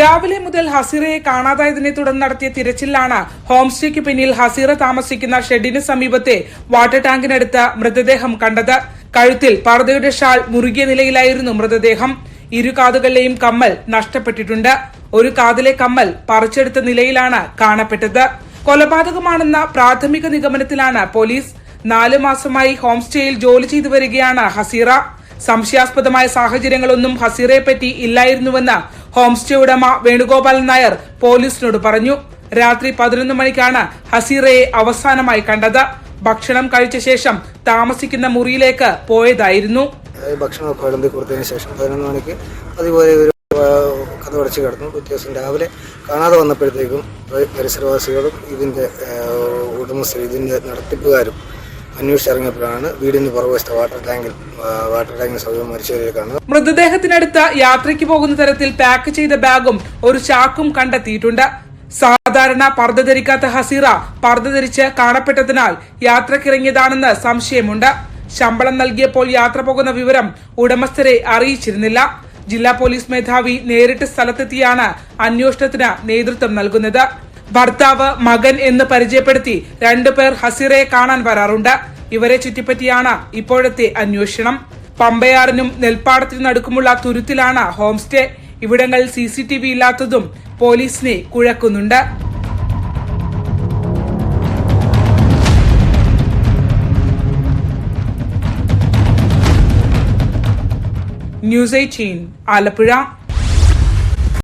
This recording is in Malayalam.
രാവിലെ മുതൽ ഹസീറയെ കാണാതായതിനെ തുടർന്ന് നടത്തിയ തിരച്ചിലാണ് ഹോം സ്റ്റേക്ക് പിന്നിൽ ഹസീറ താമസിക്കുന്ന ഷെഡിന് സമീപത്തെ വാട്ടർ ടാങ്കിനടുത്ത് മൃതദേഹം കണ്ടത്. കഴുത്തിൽ പർദ്ദയുടെ ഷാൾ മുറുകിയ നിലയിലായിരുന്നു മൃതദേഹം. ഇരു കാതുകളിലെയും കമ്മൽ നഷ്ടപ്പെട്ടിട്ടുണ്ട്. ഒരു കാതിലെ കമ്മൽ പറിച്ചെടുത്ത നിലയിലാണ് കാണപ്പെട്ടത്. കൊലപാതകമാണെന്ന പ്രാഥമിക നിഗമനത്തിലാണ് പോലീസ്. 4 മാസമായി ഹോം സ്റ്റേയിൽ ജോലി ചെയ്തു വരികയാണ് ഹസീറ. സംശയാസ്പദമായ സാഹചര്യങ്ങളൊന്നും ഹസീറയെപ്പറ്റി ഇല്ലായിരുന്നുവെന്ന് ഹോം സ്റ്റേ ഉടമ വേണുഗോപാലൻ നായർ പോലീസിനോട് പറഞ്ഞു. രാത്രി 11 മണിക്കാണ് ഹസീറയെ അവസാനമായി കണ്ടത്. ഭക്ഷണം കഴിച്ച ശേഷം താമസിക്കുന്ന മുറിയിലേക്ക് പോയതായിരുന്നു. ഭക്ഷണമൊക്കെ വിളമ്പി കൊടുത്തതിന് ശേഷം 11 മണിക്ക് അതുപോലെ ഒരു കഥ അടച്ചു കിടന്നു. വ്യത്യാസം രാവിലെ കാണാതെ വന്നപ്പോഴത്തേക്കും പരിസരവാസികളും ഇതിന്റെ ഉടമസ്ഥരും ഇതിന്റെ നടത്തിപ്പുകാരും അന്വേഷിച്ചിറങ്ങിയപ്പോഴാണ് വീടിന് പുറകുവശത്തെ വാട്ടർ ടാങ്കിന് സമീപം മരിച്ചവരെ കാണുന്നത്. മൃതദേഹത്തിനടുത്ത് യാത്രയ്ക്ക് പോകുന്ന തരത്തിൽ പാക്ക് ചെയ്ത ബാഗും ഒരു ചാക്കും കണ്ടെത്തിയിട്ടുണ്ട്. സാധാരണ പർദ്ദ ധരിക്കാത്ത ഹസീറ പർദ്ദ ധരിച്ച് കാണപ്പെട്ടതിനാൽ യാത്രക്കിറങ്ങിയതാണെന്ന് സംശയമുണ്ട്. ശമ്പളം നൽകിയപ്പോൾ യാത്ര പോകുന്ന വിവരം ഉടമസ്ഥരെ അറിയിച്ചിരുന്നില്ല. ജില്ലാ പോലീസ് മേധാവി നേരിട്ട് സ്ഥലത്തെത്തിയാണ് അന്വേഷണത്തിന് നേതൃത്വം നൽകുന്നത്. ഭർത്താവ്, മകൻ എന്ന് പരിചയപ്പെടുത്തി 2 പേർ ഹസീറയെ കാണാൻ വരാറുണ്ട്. ഇവരെ ചുറ്റിപ്പറ്റിയാണ് ഇപ്പോഴത്തെ അന്വേഷണം. പമ്പയാറിനും നെൽപ്പാടത്തിനും നടുക്കുമുള്ള തുരുത്തിലാണ് ഹോം സ്റ്റേ. ഇവിടങ്ങളിൽ CCTV ഇല്ലാത്തതും പോലീസിനെ കുഴക്കുന്നുണ്ട്. ന്യൂസ് 18 ആലപ്പുഴ.